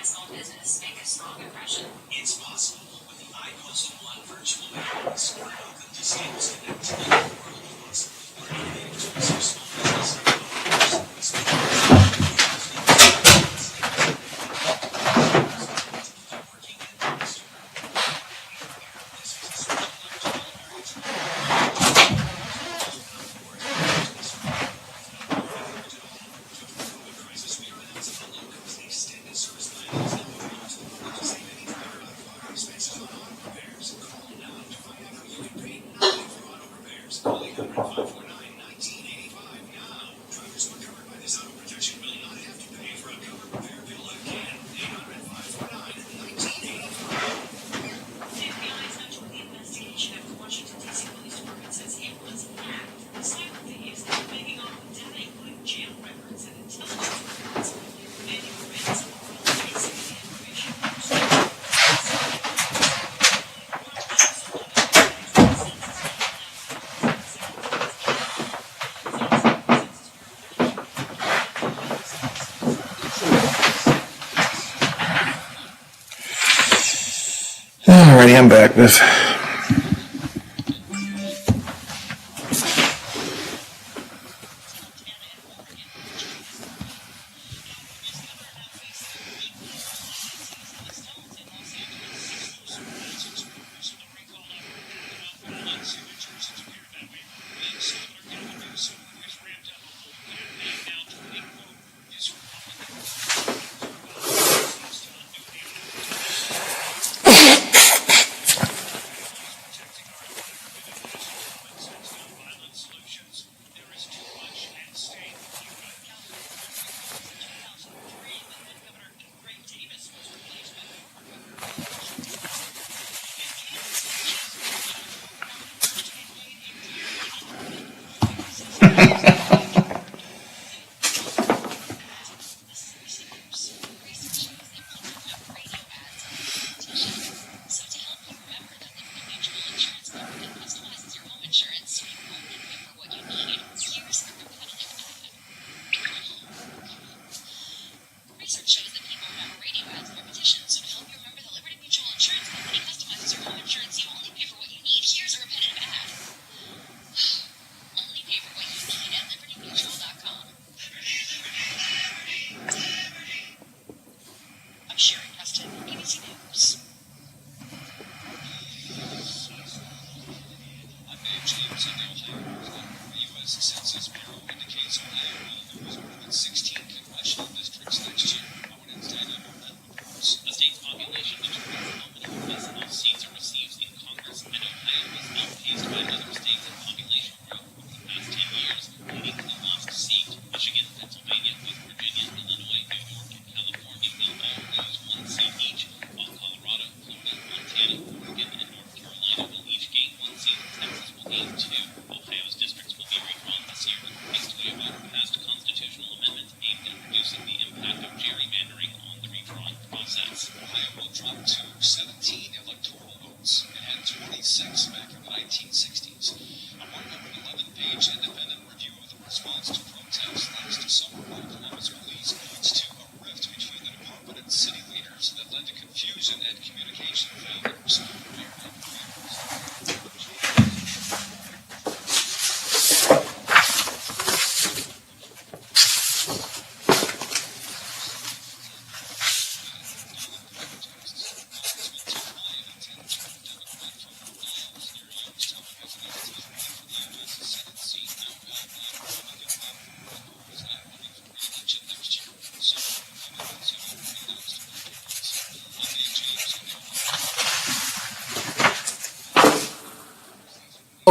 small business make a strong impression? It's possible with the iPost1 virtual mailbox. Welcome to Sales Connect, a new world of possible, where innovative tools for small business Alrighty, I'm back, Biff.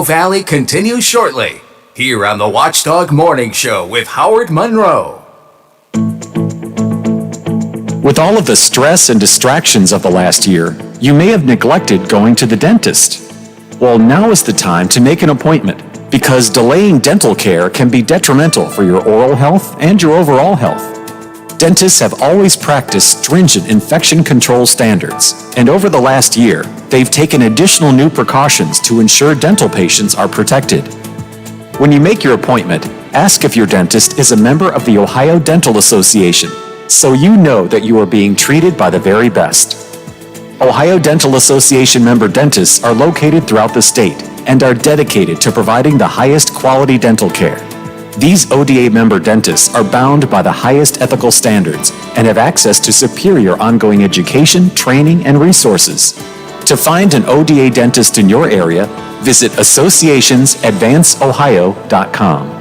Valley continues shortly, here on the Watchdog Morning Show with Howard Monroe. With all of the stress and distractions of the last year, you may have neglected going to the dentist. Well, now is the time to make an appointment, because delaying dental care can be detrimental for your oral health and your overall health. Dentists have always practiced stringent infection control standards, and over the last year, they've taken additional new precautions to ensure dental patients are protected. When you make your appointment, ask if your dentist is a member of the Ohio Dental Association so you know that you are being treated by the very best. Ohio Dental Association member dentists are located throughout the state and are dedicated to providing the highest quality dental care. These ODA member dentists are bound by the highest ethical standards and have access to superior ongoing education, training, and resources. To find an ODA dentist in your area, visit associationsadvanceohio.com.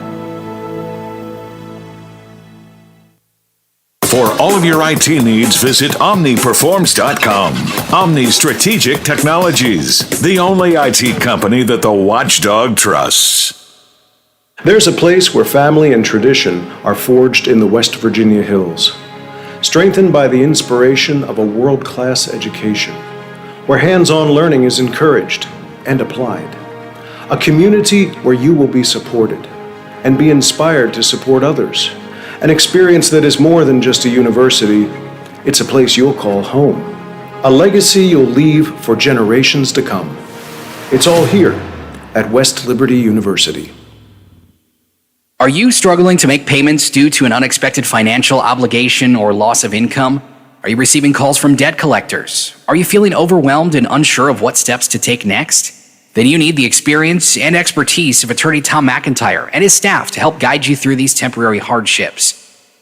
For all of your IT needs, visit OmniPerforms.com. Omni Strategic Technologies, the only IT company that the Watchdog trusts. There's a place where family and tradition are forged in the West Virginia hills, strengthened by the inspiration of a world-class education, where hands-on learning is encouraged and applied. A community where you will be supported and be inspired to support others. An experience that is more than just a university, it's a place you'll call home. A legacy you'll leave for generations to come. It's all here at West Liberty University. Are you struggling to make payments due to an unexpected financial obligation or loss of income? Are you receiving calls from debt collectors? Are you feeling overwhelmed and unsure of what steps to take next? Then you need the experience and expertise of attorney Tom McIntyre and his staff to help guide you through these temporary hardships.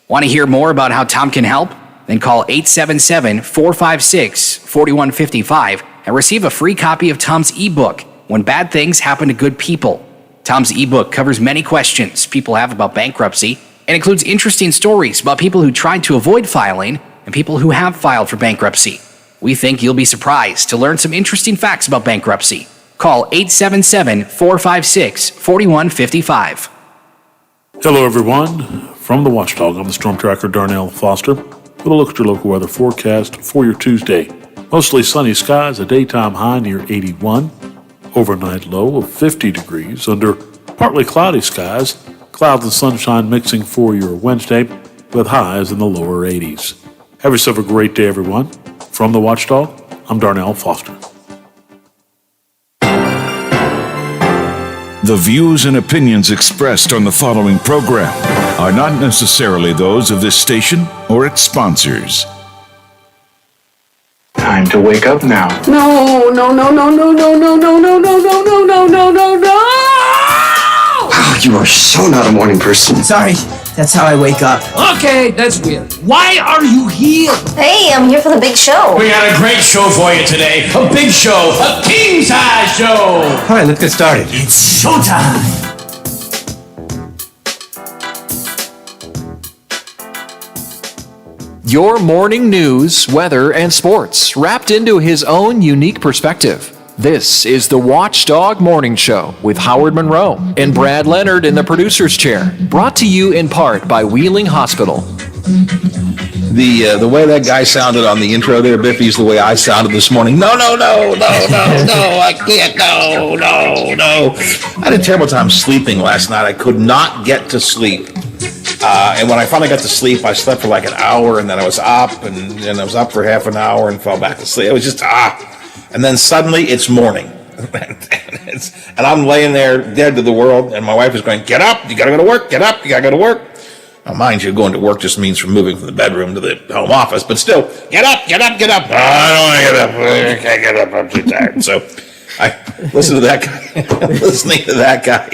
Want to hear more about how Tom can help? Then call 877-456-4155 and receive a free copy of Tom's ebook, When Bad Things Happen to Good People. Tom's ebook covers many questions people have about bankruptcy and includes interesting stories about people who tried to avoid filing and people who have filed for bankruptcy. We think you'll be surprised to learn some interesting facts about bankruptcy. Call 877-456-4155. Hello, everyone. From the Watchdog, I'm the Storm Tracker Darnell Foster with a look at your local weather forecast for your Tuesday. Mostly sunny skies, a daytime high near 81, overnight low of 50 degrees under partly cloudy skies, clouds and sunshine mixing for your Wednesday with highs in the lower 80s. Have yourself a great day, everyone. From the Watchdog, I'm Darnell Foster. The views and opinions expressed on the following program are not necessarily those of this station or its sponsors. Time to wake up now. No. Wow, you are so not a morning person. Sorry, that's how I wake up. Okay, that's weird. Why are you here? Hey, I'm here for the big show. We got a great show for you today. A big show. A king-size show. All right, let's get started. It's showtime. Your morning news, weather, and sports wrapped into his own unique perspective. This is the Watchdog Morning Show with Howard Monroe and Brad Leonard in the producer's chair. Brought to you in part by Wheeling Hospital. The way that guy sounded on the intro there, Biffy, is the way I sounded this morning. No, I can't, no. I had a terrible time sleeping last night. I could not get to sleep. And when I finally got to sleep, I slept for like an hour, and then I was up, and I was up for half an hour and fell back asleep. It was just, And then suddenly it's morning. And I'm laying there dead to the world, and my wife is going, get up, you gotta go to work, get up, you gotta go to work. Now, mind you, going to work just means from moving from the bedroom to the home office, but still, get up. No, I don't want to get up. I can't get up. I'm too tired. So I listened to that guy. Listening to that guy.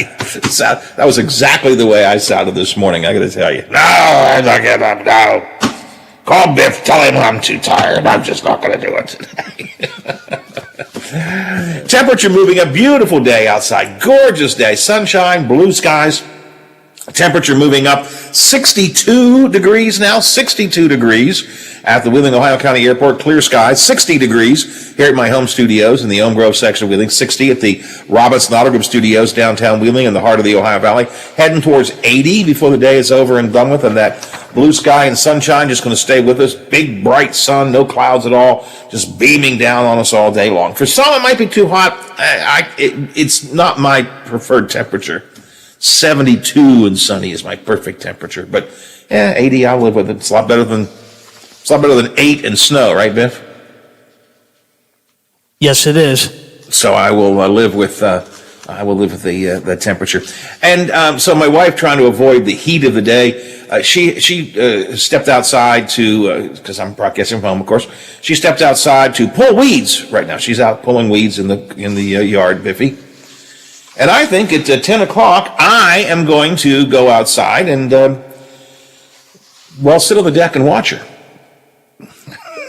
That was exactly the way I sounded this morning, I got to tell you. No, I'm not getting up. No. Call Biff. Tell him I'm too tired. I'm just not going to do it today. Temperature moving, a beautiful day outside. Gorgeous day. Sunshine, blue skies. Temperature moving up 62 degrees now, 62 degrees at the Wheeling, Ohio County Airport. Clear skies, 60 degrees here at my home studios in the Elm Grove section of Wheeling, 60 at the Robertson Auto Group Studios downtown Wheeling in the heart of the Ohio Valley. Heading towards 80 before the day is over and done with, and that blue sky and sunshine just going to stay with us. Big, bright sun, no clouds at all, just beaming down on us all day long. For some, it might be too hot. It's not my preferred temperature. 72 and sunny is my perfect temperature, but 80 I'll live with it. It's a lot better than 8 and snow, right, Biff? Yes, it is. So I will live with I will live with the temperature. And so my wife, trying to avoid the heat of the day, she stepped outside to, because I'm broadcasting from home, of course. She stepped outside to pull weeds right now. She's out pulling weeds in the yard, Biffy. And I think at 10 o'clock, I am going to go outside and, sit on the deck and watch her.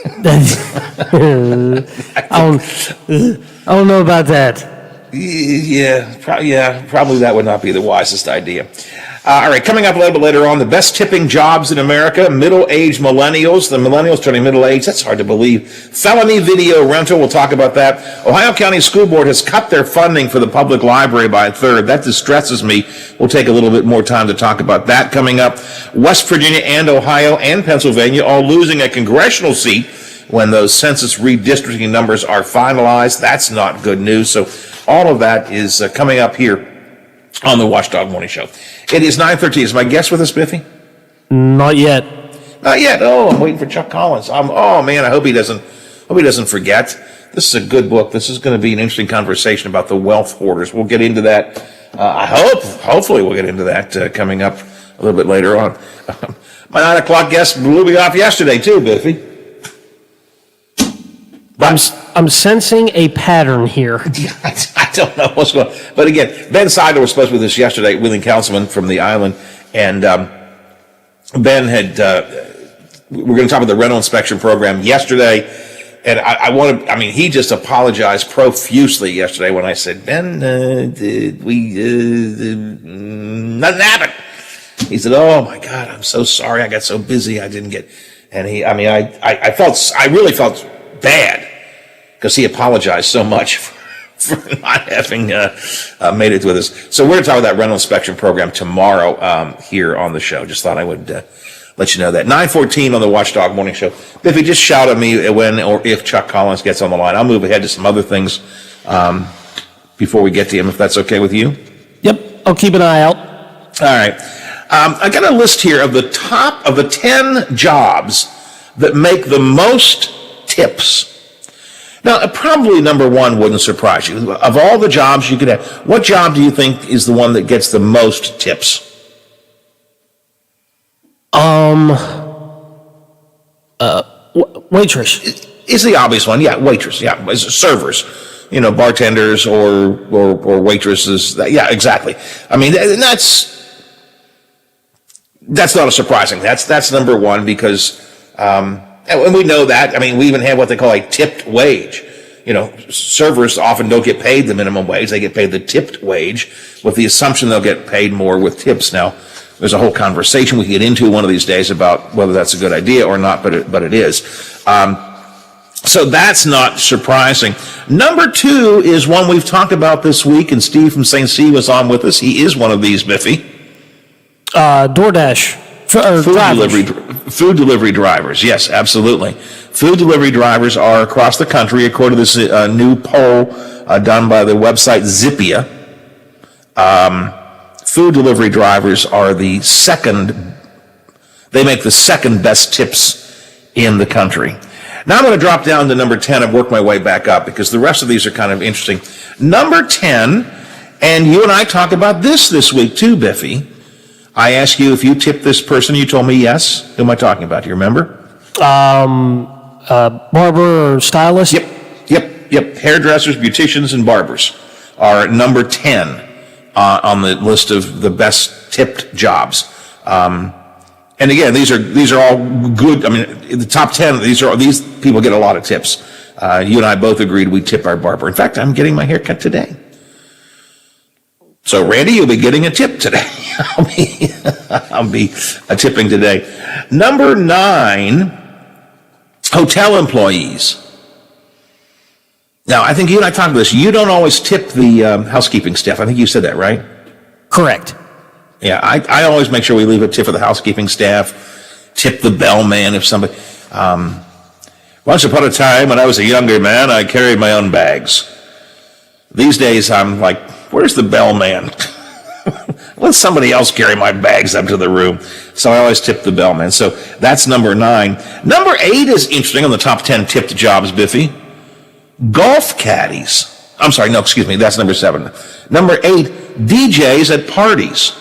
I don't know about that. Probably that would not be the wisest idea. All right, coming up a little bit later on, the best tipping jobs in America, middle-aged millennials, the millennials turning middle-aged, that's hard to believe. Felony video rental, we'll talk about that. Ohio County School Board has cut their funding for the public library by a third. That distresses me. We'll take a little bit more time to talk about that coming up. West Virginia and Ohio and Pennsylvania all losing a congressional seat when those census redistricting numbers are finalized. That's not good news. So all of that is coming up here on the Watchdog Morning Show. It is 9:13. Is my guest with us, Biffy? Not yet. Not yet. Oh, I'm waiting for Chuck Collins. Oh man, I hope he doesn't forget. This is a good book. This is going to be an interesting conversation about the wealth hoarders. We'll get into that. Hopefully we'll get into that coming up a little bit later on. My 9 o'clock guest blew me off yesterday too, Biffy. I'm sensing a pattern here. I don't know what's going on. But again, Ben Seidler was supposed to be with us yesterday, Wheeling Councilman from the island. And Ben had, we were going to talk about the rental inspection program yesterday. And he just apologized profusely yesterday when I said, Ben, nothing happened. He said, oh my God, I'm so sorry. I got so busy. I didn't get, and I really felt bad because he apologized so much for not having made it with us. So we're going to talk about that rental inspection program tomorrow here on the show. Just thought I would let you know that. 9:14 on the Watchdog Morning Show. Biffy, just shout at me when or if Chuck Collins gets on the line. I'll move ahead to some other things before we get to him, if that's okay with you. Yep, I'll keep an eye out. All right. I got a list here of the top of the 10 jobs that make the most tips. Now, probably number one wouldn't surprise you. Of all the jobs you could have, what job do you think is the one that gets the most tips? Waitress. Is the obvious one. Yeah, waitress. Yeah, servers. Bartenders or waitresses. Yeah, exactly. I mean, that's not a surprising. That's number one because, and we know that. I mean, we even have what they call a tipped wage. Servers often don't get paid the minimum wage. They get paid the tipped wage with the assumption they'll get paid more with tips. Now, there's a whole conversation we can get into one of these days about whether that's a good idea or not, but it is. So that's not surprising. Number two is one we've talked about this week, and Steve from St. C was on with us. He is one of these, Biffy. DoorDash. Food delivery drivers. Yes, absolutely. Food delivery drivers are across the country, according to this new poll done by the website Zippia. Food delivery drivers are they make the second best tips in the country. Now I'm going to drop down to number 10 and work my way back up because the rest of these are kind of interesting. Number 10, and you and I talked about this week too, Biffy. I asked you if you tipped this person. You told me yes. Who am I talking about? Do you remember? Barber or stylist? Yep. Hairdressers, beauticians, and barbers are number 10 on the list of the best tipped jobs. And again, these are all good. I mean, in the top 10, these people get a lot of tips. You and I both agreed we tip our barber. In fact, I'm getting my hair cut today. So, Randy, you'll be getting a tip today. I'll be tipping today. Number 9, hotel employees. Now, I think you and I talked about this. You don't always tip the housekeeping staff. I think you said that, right? Correct. Yeah, I always make sure we leave a tip for the housekeeping staff, tip the bellman if somebody... once upon a time, when I was a younger man, I carried my own bags. These days, I'm like, where's the bellman? Let somebody else carry my bags up to the room. So I always tip the bellman. So that's number 9. Number 8 is interesting on the top 10 tipped jobs, Biffy. Golf caddies. I'm sorry, no, excuse me, that's number 7. Number 8, DJs at parties.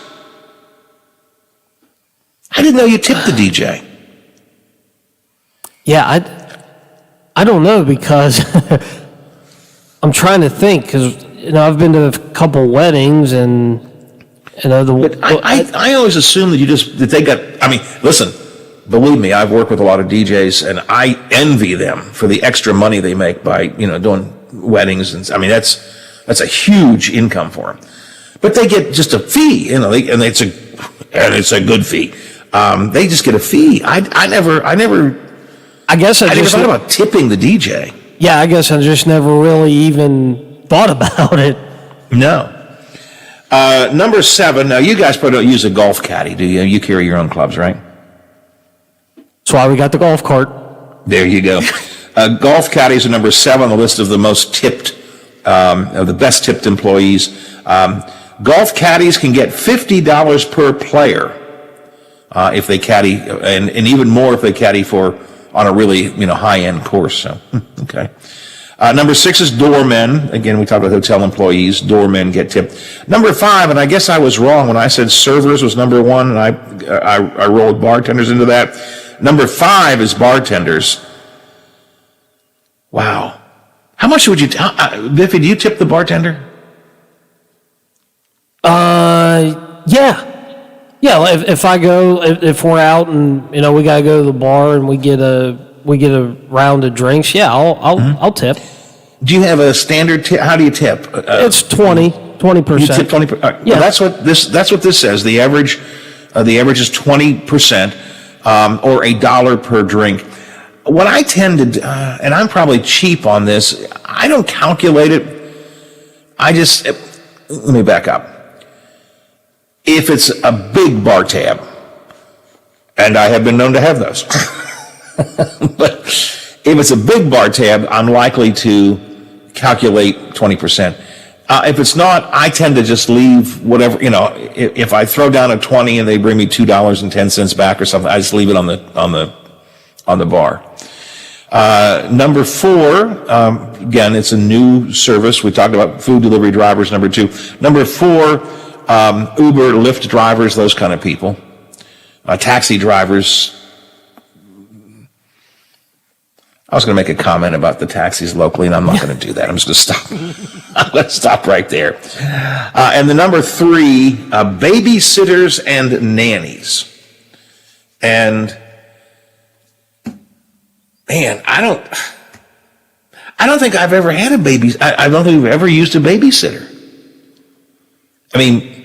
I didn't know you tipped the DJ. Yeah, I don't know because I'm trying to think because I've been to a couple weddings and I always assume that they got. I mean, listen, believe me, I've worked with a lot of DJs and I envy them for the extra money they make by doing weddings, and I mean that's a huge income for them. But they get just a fee, and it's a good fee. They just get a fee. I never thought about tipping the DJ. Yeah, I guess I just never really even thought about it. No. Number 7. Now you guys probably don't use a golf caddy, do you? You carry your own clubs, right? That's why we got the golf cart. There you go. Golf caddies are number 7 on the list of the most tipped, of the best tipped employees. Golf caddies can get $50 per player if they caddy, and even more if they caddy on a really high-end course. So, okay. Number 6 is doormen. Again, we talked about hotel employees. Doormen get tipped. Number 5, and I guess I was wrong when I said servers was number 1, and I rolled bartenders into that. Number 5 is bartenders. Wow. How much would you, Biffy, do you tip the bartender? Yeah. Yeah, if I go, if we're out and, we got to go to the bar and we get a round of drinks, yeah, I'll tip. Do you have a standard tip? How do you tip? It's 20%. You tip 20%? Yeah. Well, that's what this says. The average is 20%, or $1 per drink. What I tend to, and I'm probably cheap on this, I don't calculate it. Let me back up. If it's a big bar tab, and I have been known to have those, but if it's a big bar tab, I'm likely to calculate 20%. If it's not, I tend to just leave whatever, if I throw down a 20 and they bring me $2.10 back or something, I just leave it on the bar. Number 4, again, it's a new service. We talked about food delivery drivers, number 2. Number 4, Uber, Lyft drivers, those kind of people. Taxi drivers. I was going to make a comment about the taxis locally, and I'm not going to do that. I'm just going to stop. I'm going to stop right there. And the number 3, babysitters and nannies. And man, I don't think I've ever had a baby. I don't think we've ever used a babysitter. I mean,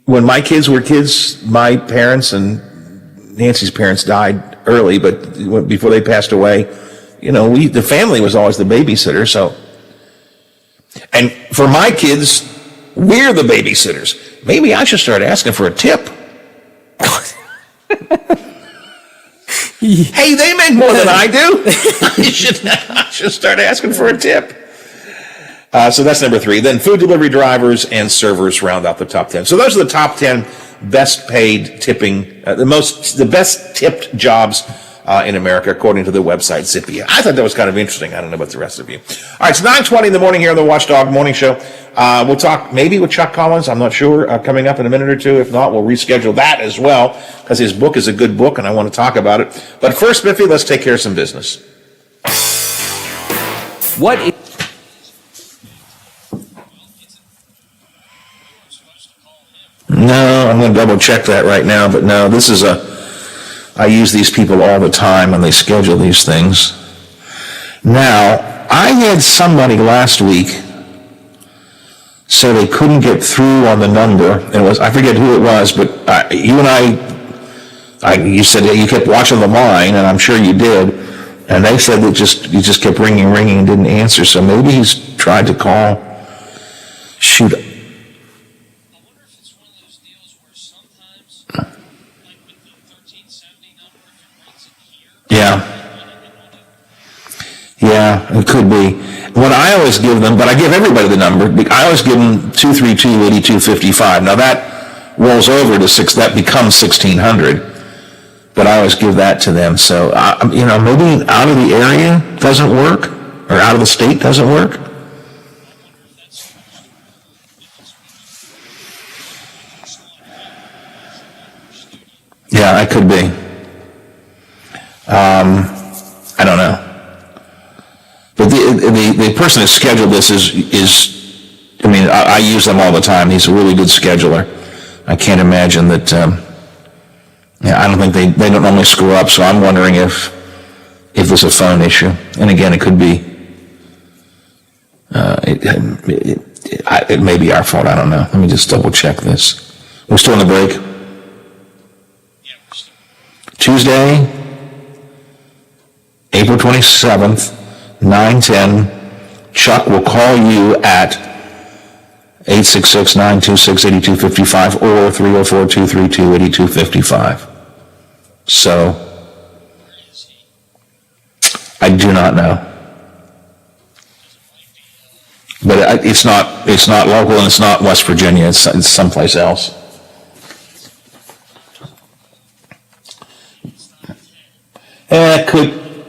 when my kids were kids, my parents and Nancy's parents died early, but before they passed away, the family was always the babysitter. So, and for my kids, we're the babysitters. Maybe I should start asking for a tip. Hey, they make more than I do. I should start asking for a tip. So that's number 3. Then food delivery drivers and servers round out the top 10. So those are the top 10 best paid tipping, the best tipped jobs in America, according to the website Zippia. I thought that was kind of interesting. I don't know about the rest of you. All right, it's 9:20 in the morning here on the Watchdog Morning Show. We'll talk maybe with Chuck Collins. I'm not sure. Coming up in a minute or two. If not, we'll reschedule that as well because his book is a good book and I want to talk about it. But first, Biffy, let's take care of some business. No, I'm going to double check that right now, but no, I use these people all the time when they schedule these things. Now, I had somebody last week say they couldn't get through on the number. I forget who it was, but you and you said that you kept watching the line, and I'm sure you did, and they said that you just kept ringing and didn't answer, so maybe he's tried to call. Shoot. Yeah, it could be. What I always give them, but I give everybody the number, I always give them 232-8255. Now that rolls over to that becomes 1600, but I always give that to them. So, maybe out of the area doesn't work, or out of the state doesn't work. I could be. I don't know. But the person that scheduled this is I mean, I use them all the time. He's a really good scheduler. I can't imagine that, I don't think they don't normally screw up, so I'm wondering if there's a phone issue. And again, it could be, it may be our fault, I don't know. Let me just double check this. We're still on the break? Tuesday, April 27th, 9:10. Chuck will call you at 866-926-8255 or 304-232-8255. So, I do not know. But it's not local and it's not West Virginia. It's someplace else.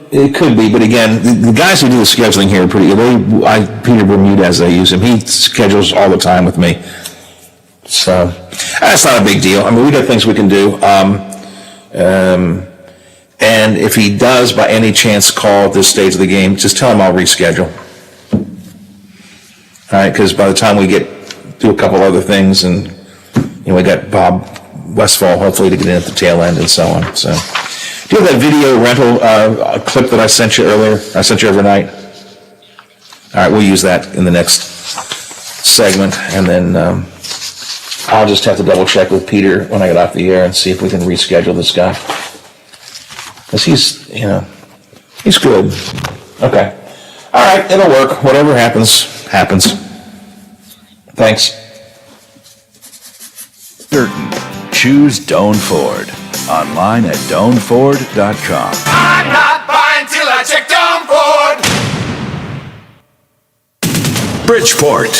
It could be, but again, the guys who do the scheduling here are Peter Bermudez, I use him. He schedules all the time with me. So, that's not a big deal. I mean, we got things we can do. And if he does by any chance call at this stage of the game, just tell him I'll reschedule. All right, because by the time we do a couple other things, and we got Bob Westfall hopefully to get in at the tail end and so on. So, do you have that video rental clip that I sent you earlier? I sent you overnight. All right, we'll use that in the next segment, and then I'll just have to double check with Peter when I get off the air and see if we can reschedule this guy. Because he's good. Okay. All right, it'll work. Whatever happens. Thanks. Certain. Choose Doan Ford. Online at DoanFord.com. I'm not buying till I check Doan Ford. Bridgeport.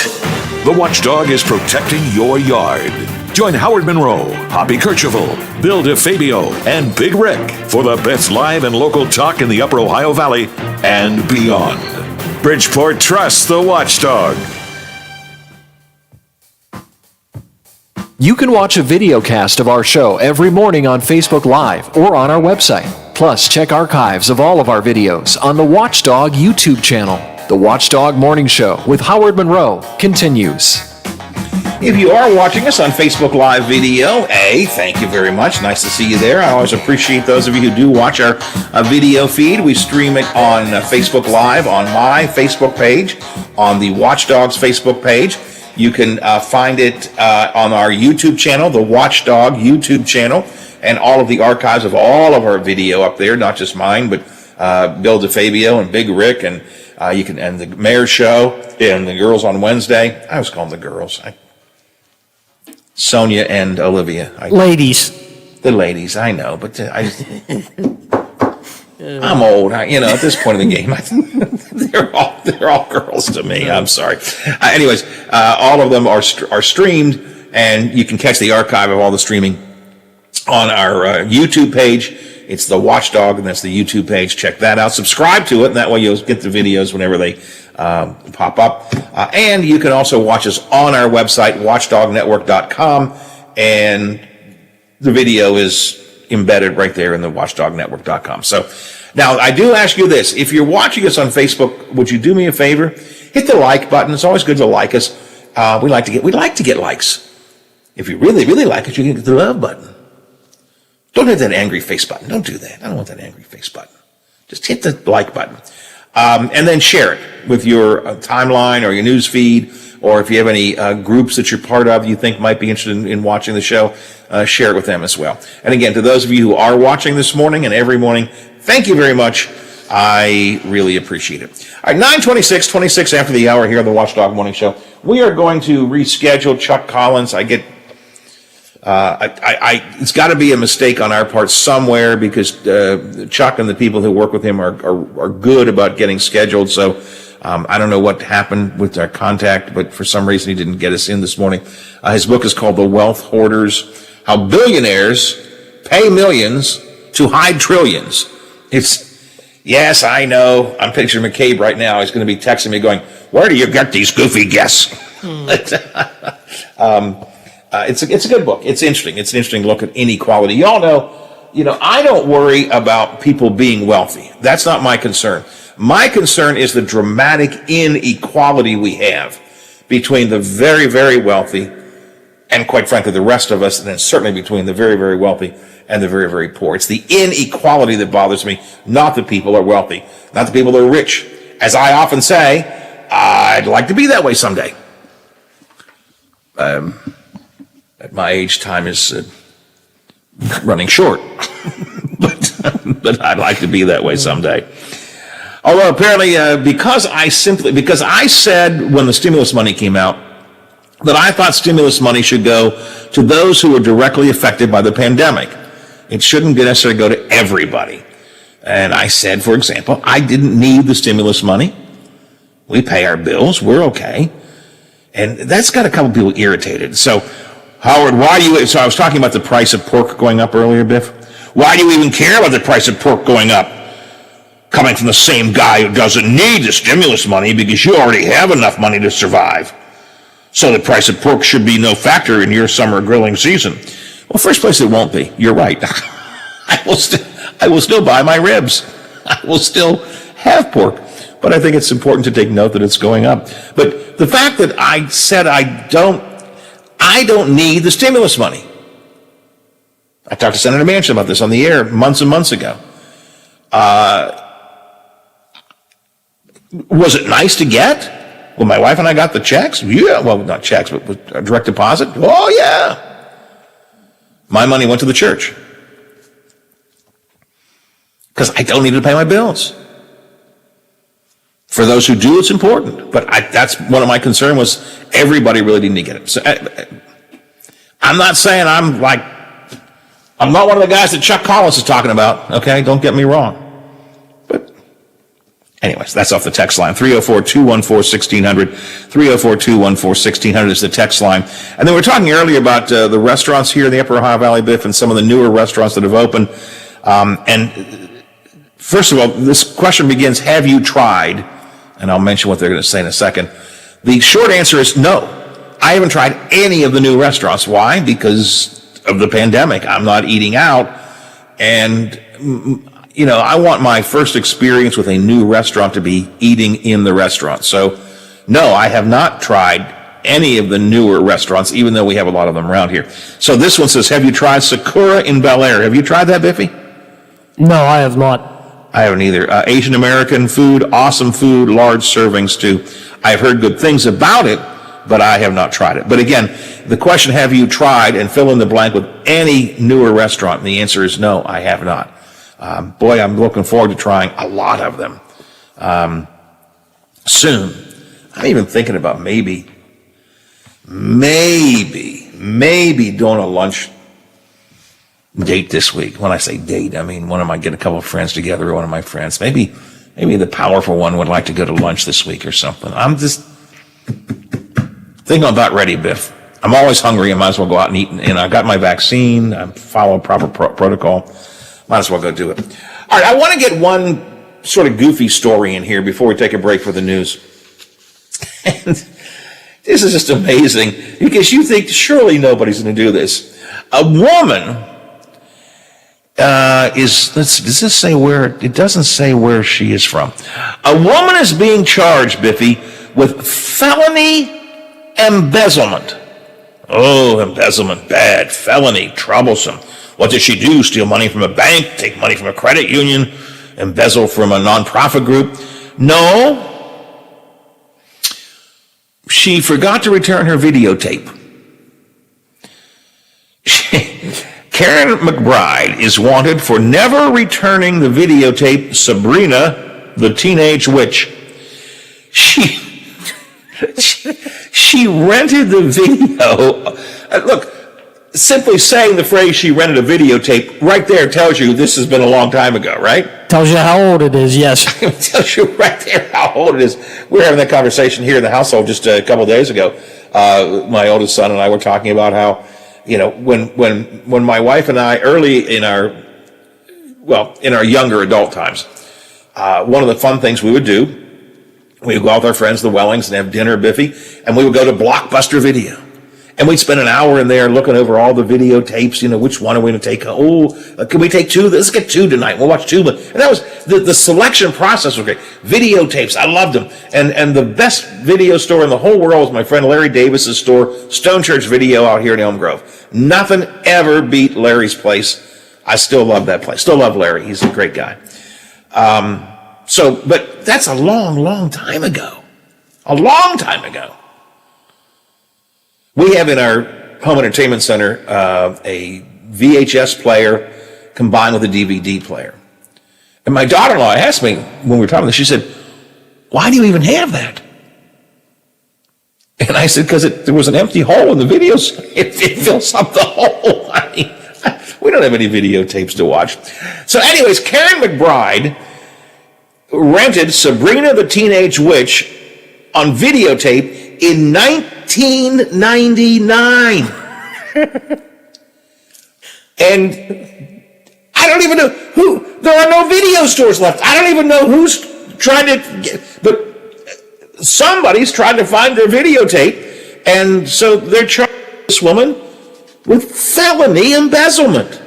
The Watchdog is protecting your yard. Join Howard Monroe, Hoppy Kercheval, Bill DeFabio, and Big Rick for the best live and local talk in the Upper Ohio Valley and beyond. Bridgeport trusts the Watchdog. You can watch a video cast of our show every morning on Facebook Live or on our website. Plus, check archives of all of our videos on the Watchdog YouTube channel. The Watchdog Morning Show with Howard Monroe continues. If you are watching us on Facebook Live video, thank you very much. Nice to see you there. I always appreciate those of you who do watch our video feed. We stream it on Facebook Live on my Facebook page, on the Watchdogs Facebook page. You can find it on our YouTube channel, the Watchdog YouTube channel, and all of the archives of all of our video up there, not just mine, but Bill DeFabio and Big Rick, and and the Mayor Show, and the Girls on Wednesday. I always call them the girls. Sonia and Olivia. Ladies. The ladies, I know, but I'm old. At this point in the game, they're all girls to me. I'm sorry. Anyways, all of them are streamed, and you can catch the archive of all the streaming on our YouTube page. It's the Watchdog, and that's the YouTube page. Check that out. Subscribe to it, and that way you'll get the videos whenever they pop up. And you can also watch us on our website, watchdognetwork.com, and the video is embedded right there in the watchdognetwork.com. So now I do ask you this. If you're watching us on Facebook, would you do me a favor? Hit the like button. It's always good to like us. We like to get likes. If you really, really like us, you can hit the love button. Don't hit that angry face button. Don't do that. I don't want that angry face button. Just hit the like button. And then share it with your timeline or your news feed, or if you have any groups that you're part of you think might be interested in watching the show, share it with them as well. And again, to those of you who are watching this morning and every morning, thank you very much. I really appreciate it. All right, 9:26 after the hour here on the Watchdog Morning Show. We are going to reschedule Chuck Collins. It's got to be a mistake on our part somewhere, because Chuck and the people who work with him are good about getting scheduled. So I don't know what happened with our contact, but for some reason he didn't get us in this morning. His book is called The Wealth Hoarders: How Billionaires Pay Millions to Hide Trillions. Yes, I know. I'm picturing McCabe right now. He's going to be texting me going, "Where do you get these goofy guests?" It's a good book. It's interesting. It's an interesting look at inequality. You all know I don't worry about people being wealthy. That's not my concern. My concern is the dramatic inequality we have between the very, very wealthy and, quite frankly, the rest of us, and then certainly between the very, very wealthy and the very, very poor. It's the inequality that bothers me, not the people who are wealthy, not the people who are rich. As I often say, I'd like to be that way someday. At my age, time is running short, but I'd like to be that way someday. Although apparently, because I said when the stimulus money came out that I thought stimulus money should go to those who were directly affected by the pandemic. It shouldn't necessarily go to everybody. And I said, for example, I didn't need the stimulus money. We pay our bills. We're okay. And that's got a couple people irritated. So, Howard, so I was talking about the price of pork going up earlier, Biff. Why do you even care about the price of pork going up? Coming from the same guy who doesn't need the stimulus money because you already have enough money to survive. So the price of pork should be no factor in your summer grilling season. Well, first place, it won't be. You're right. I will still buy my ribs. I will still have pork. But I think it's important to take note that it's going up. But the fact that I said I don't need the stimulus money. I talked to Senator Manchin about this on the air months and months ago. Was it nice to get? When my wife and I got the checks? Yeah, well, not checks, but with a direct deposit? Oh, yeah. My money went to the church. Because I don't need to pay my bills. For those who do, it's important. But that's one of my concerns was everybody really didn't get it. So I'm not saying I'm not one of the guys that Chuck Collins is talking about, okay? Don't get me wrong. Anyways, that's off the text line. 304-214-1600. 304-214-1600 is the text line. And then we were talking earlier about the restaurants here in the Upper Ohio Valley, Biff, and some of the newer restaurants that have opened. And first of all, this question begins, have you tried? And I'll mention what they're going to say in a second. The short answer is no. I haven't tried any of the new restaurants. Why? Because of the pandemic. I'm not eating out. And I want my first experience with a new restaurant to be eating in the restaurant. So, no, I have not tried any of the newer restaurants, even though we have a lot of them around here. So this one says, have you tried Sakura in Bel Air? Have you tried that, Biffy? No, I have not. I haven't either. Asian American food, awesome food, large servings too. I've heard good things about it, but I have not tried it. But again, the question, have you tried, and fill in the blank with any newer restaurant? And the answer is no, I have not. Boy, I'm looking forward to trying a lot of them soon. I'm even thinking about maybe doing a lunch date this week. When I say date, I mean one of my get a couple of friends together, one of my friends. Maybe the powerful one would like to go to lunch this week or something. I'm just thinking I'm about ready, Biff. I'm always hungry. I might as well go out and eat. And I got my vaccine. I'm following proper protocol. Might as well go do it. All right, I want to get one sort of goofy story in here before we take a break for the news. And this is just amazing because you think surely nobody's going to do this. A woman does this say where? It doesn't say where she is from. A woman is being charged, Biffy, with felony embezzlement. Oh, embezzlement, bad, felony, troublesome. What did she do? Steal money from a bank, take money from a credit union, embezzle from a nonprofit group? No. She forgot to return her videotape. Karen McBride is wanted for never returning the videotape Sabrina, the Teenage Witch. She rented the video. Look, simply saying the phrase she rented a videotape right there tells you this has been a long time ago, right? Tells you how old it is, yes. It tells you right there how old it is. We were having that conversation here in the household just a couple of days ago. My oldest son and I were talking about how, when my wife and I, early in our younger adult times, one of the fun things we would do, we would go out with our friends, the Wellings, and have dinner, Biffy, and we would go to Blockbuster Video. And we'd spend an hour in there looking over all the videotapes, which one are we going to take? Oh, can we take two? Let's get two tonight. We'll watch two. And that was, the selection process was great. Videotapes, I loved them. And the best video store in the whole world was my friend Larry Davis's store, Stone Church Video out here in Elm Grove. Nothing ever beat Larry's place. I still love that place. Still love Larry. He's a great guy. But that's a long, long time ago. A long time ago. We have in our home entertainment center a VHS player combined with a DVD player. And my daughter-in-law asked me when we were talking, she said, why do you even have that? And I said, because there was an empty hole in the videos. It fills up the hole. I mean, we don't have any videotapes to watch. So anyways, Karen McBride rented Sabrina the Teenage Witch on videotape in 1999. And I don't even know there are no video stores left. I don't even know who's trying to but somebody's trying to find their videotape, and so they're charging this woman with felony embezzlement.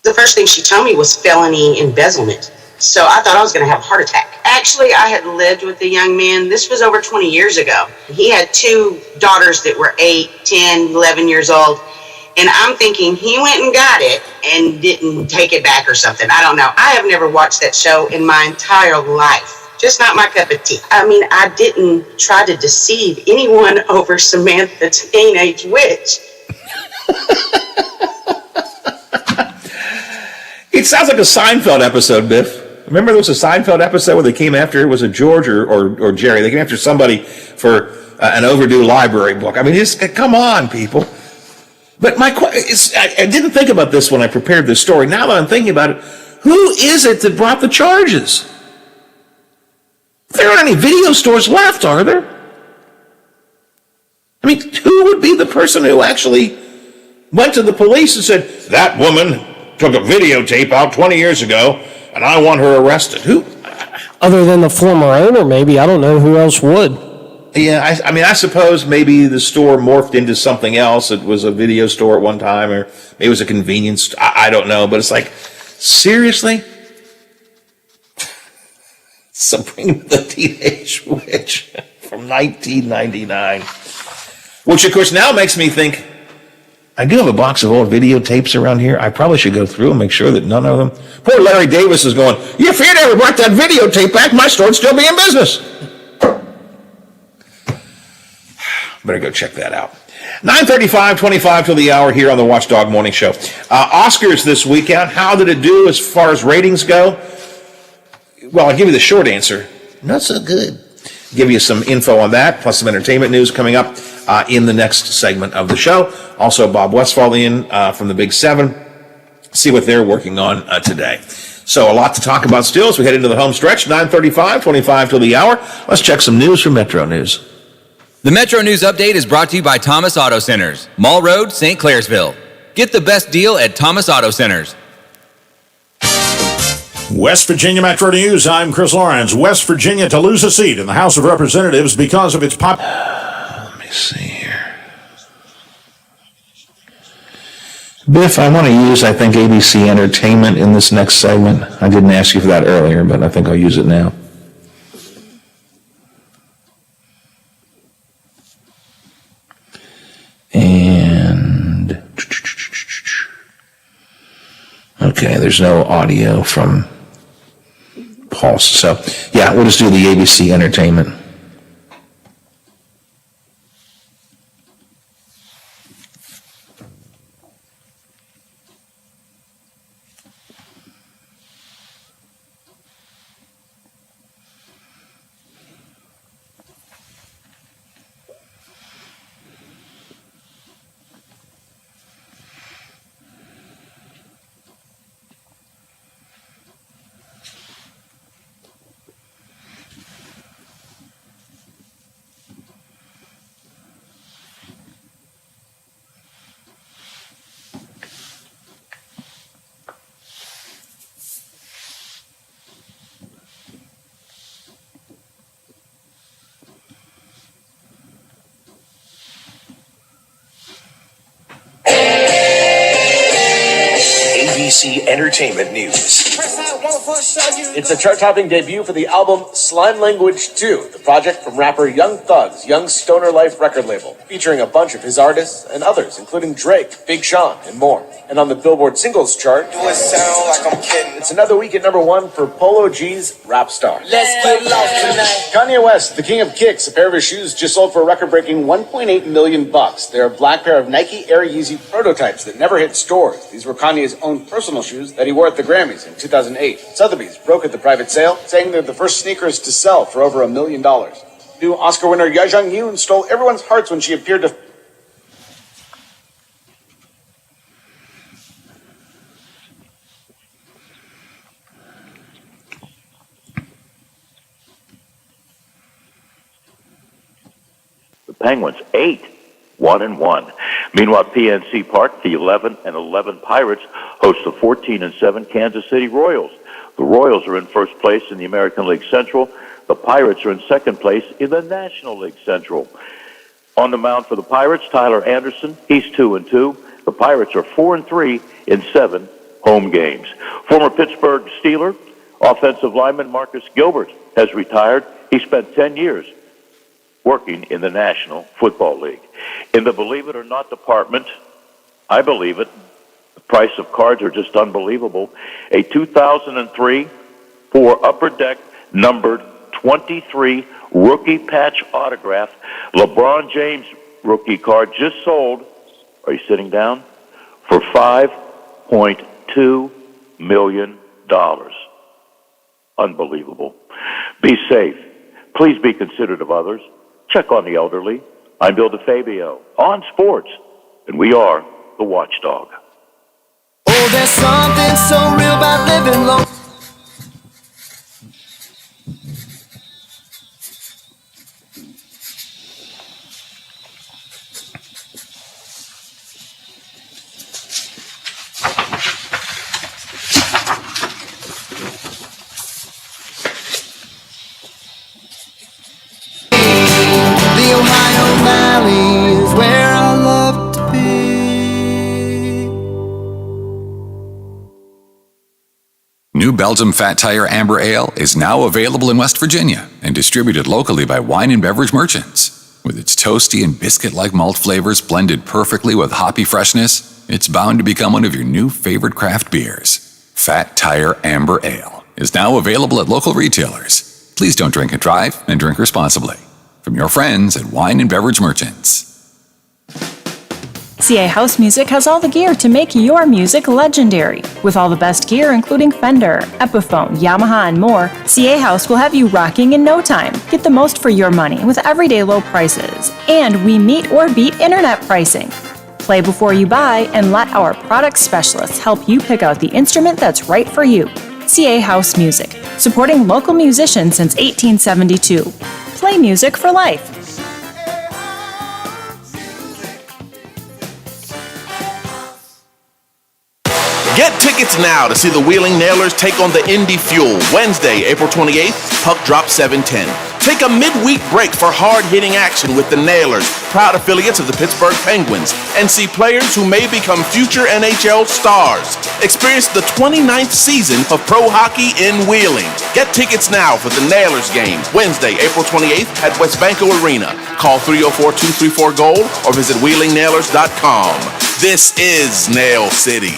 The first thing she told me was felony embezzlement. So I thought I was going to have a heart attack. Actually, I had lived with a young man. This was over 20 years ago. He had two daughters that were 8, 10, 11 years old. And I'm thinking he went and got it and didn't take it back or something. I don't know. I have never watched that show in my entire life. Just not my cup of tea. I mean, I didn't try to deceive anyone over Samantha Teenage Witch. It sounds like a Seinfeld episode, Biff. Remember there was a Seinfeld episode where they came after, it was a George or Jerry, they came after somebody for an overdue library book. I mean, come on, people. But I didn't think about this when I prepared this story. Now that I'm thinking about it, who is it that brought the charges? There aren't any video stores left, are there? I mean, who would be the person who actually went to the police and said, that woman took a videotape out 20 years ago, and I want her arrested? Who? Other than the former owner, maybe. I don't know who else would. Yeah, I mean, I suppose maybe the store morphed into something else. It was a video store at one time, or maybe it was a convenience store. I don't know, but it's like, seriously? Sabrina the Teenage Witch from 1999. Which, of course, now makes me think, I do have a box of old videotapes around here. I probably should go through and make sure that none of them. Poor Larry Davis is going, if you never brought that videotape back, my store would still be in business. Better go check that out. 9:35, 25 till the hour here on the Watchdog Morning Show. Oscars this weekend. How did it do as far as ratings go? Well, I'll give you the short answer. Not so good. Give you some info on that, plus some entertainment news coming up in the next segment of the show. Also, Bob Westphalian from the Big Seven. See what they're working on today. So a lot to talk about still as we head into the home stretch. 9:35, 25 till the hour. Let's check some news from Metro News. The Metro News Update is brought to you by Thomas Auto Centers, Mall Road, St. Clairsville. Get the best deal at Thomas Auto Centers. West Virginia Metro News, I'm Chris Lawrence. West Virginia to lose a seat in the House of Representatives because of its Let me see here. Biff, I want to use, I think, ABC Entertainment in this next segment. I didn't ask you for that earlier, but I think I'll use it now. And okay, there's no audio from Pulse. So yeah, we'll just do the ABC Entertainment. DC Entertainment News. It's a chart-topping debut for the album Slime Language 2, the project from rapper Young Thug's Young Stoner Life record label, featuring a bunch of his artists and others, including Drake, Big Sean, and more. And on the Billboard singles chart, it's another week at number 1 for Polo G's Rap Star. Let's get lost tonight. Kanye West, the king of kicks, a pair of his shoes just sold for a record-breaking $1.8 million. They're a black pair of Nike Air Yeezy prototypes that never hit stores. These were Kanye's own personal shoes that he wore at the Grammys in 2008. Sotheby's broke at the private sale, saying they're the first sneakers to sell for over $1 million. New Oscar winner Ye Jung-yoon stole everyone's hearts when she appeared to... Penguins 8-1-1. Meanwhile, PNC Park, the 11-11 Pirates host the 14-7 Kansas City Royals. The Royals are in first place in the American League Central. The Pirates are in second place in the National League Central. On the mound for the Pirates, Tyler Anderson. He's 2-2. The Pirates are 4-3 in 7 home games. Former Pittsburgh Steeler offensive lineman Marcus Gilbert has retired. He spent 10 years working in the National Football League. In the Believe It or Not department, I believe it. The price of cards are just unbelievable. A 2003 for Upper Deck numbered 23 rookie patch autograph LeBron James rookie card just sold, are you sitting down, for $5.2 million. Unbelievable. Be safe. Please be considerate of others. Check on the elderly. I'm Bill DeFabio on sports, and we are the Watchdog. Oh, there's something so real about living long. The Ohio Valley is where I love to be. New Belgium Fat Tire Amber Ale is now available in West Virginia and distributed locally by Wine and Beverage Merchants. With its toasty and biscuit-like malt flavors blended perfectly with hoppy freshness, it's bound to become one of your new favorite craft beers. Fat Tire Amber Ale is now available at local retailers. Please don't drink and drive, and drink responsibly. From your friends at Wine and Beverage Merchants. CA House Music has all the gear to make your music legendary. With all the best gear including Fender, Epiphone, Yamaha, and more, CA House will have you rocking in no time. Get the most for your money with everyday low prices. And we meet or beat internet pricing. Play before you buy and let our product specialists help you pick out the instrument that's right for you. CA House Music, supporting local musicians since 1872. Play music for life. Get tickets now to see the Wheeling Nailers take on the Indy Fuel Wednesday, April 28th, puck drop 7:10. Take a midweek break for hard-hitting action with the Nailers, proud affiliates of the Pittsburgh Penguins, and see players who may become future NHL stars. Experience the 29th season of pro hockey in Wheeling. Get tickets now for the Nailers game, Wednesday, April 28th at Westbanco Arena. Call 304-234-GOAL or visit WheelingNailers.com. This is Nail City.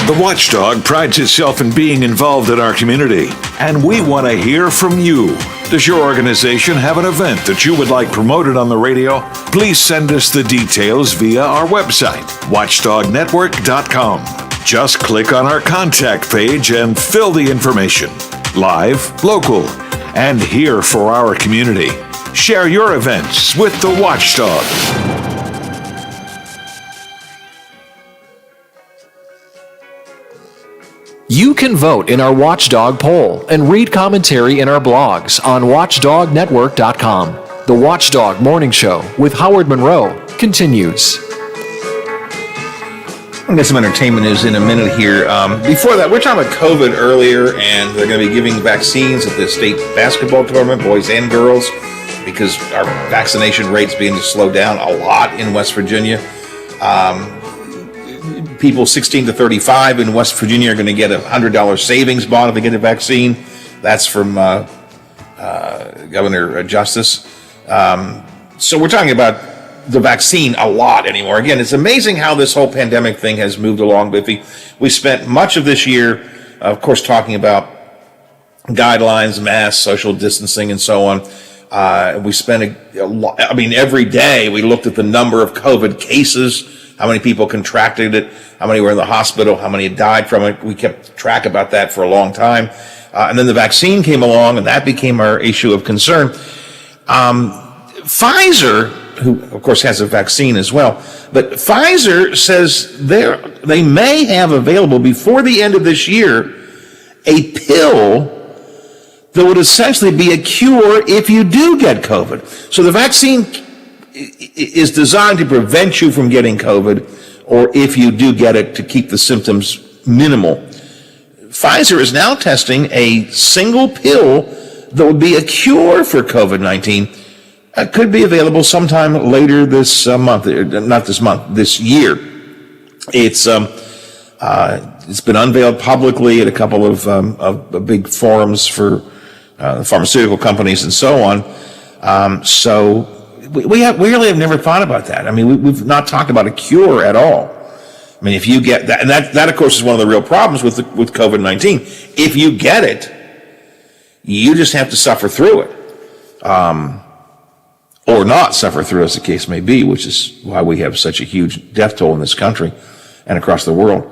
The Watchdog prides itself in being involved in our community, and we want to hear from you. Does your organization have an event that you would like promoted on the radio? Please send us the details via our website, watchdognetwork.com. Just click on our contact page and fill the information. Live, local, and here for our community. Share your events with the Watchdog. You can vote in our Watchdog poll and read commentary in our blogs on watchdognetwork.com. The Watchdog Morning Show with Howard Monroe continues. I'll get some entertainment news in a minute here. Before that, we're talking about COVID earlier, and they're going to be giving vaccines at the state basketball tournament, boys and girls, because our vaccination rate's beginning to slow down a lot in West Virginia. people 16 to 35 in West Virginia are going to get a $100 savings bond if they get a vaccine. That's from Governor Justice. So we're talking about the vaccine a lot anymore. Again, it's amazing how this whole pandemic thing has moved along, Biffy. We spent much of this year, of course, talking about guidelines, masks, social distancing, and so on. We spent a lot, every day we looked at the number of COVID cases, how many people contracted it, how many were in the hospital, how many had died from it. We kept track about that for a long time. And then the vaccine came along, and that became our issue of concern. Pfizer, who of course has a vaccine as well, but Pfizer says they may have available before the end of this year a pill that would essentially be a cure if you do get COVID. So the vaccine is designed to prevent you from getting COVID, or if you do get it, to keep the symptoms minimal. Pfizer is now testing a single pill that would be a cure for COVID-19. It could be available sometime later this month, not this month, this year. It's been unveiled publicly at a couple of big forums for pharmaceutical companies and so on. So we really have never thought about that. We've not talked about a cure at all. If you get that, and that of course is one of the real problems with COVID-19. If you get it, you just have to suffer through it. Or not suffer through, as the case may be, which is why we have such a huge death toll in this country and across the world.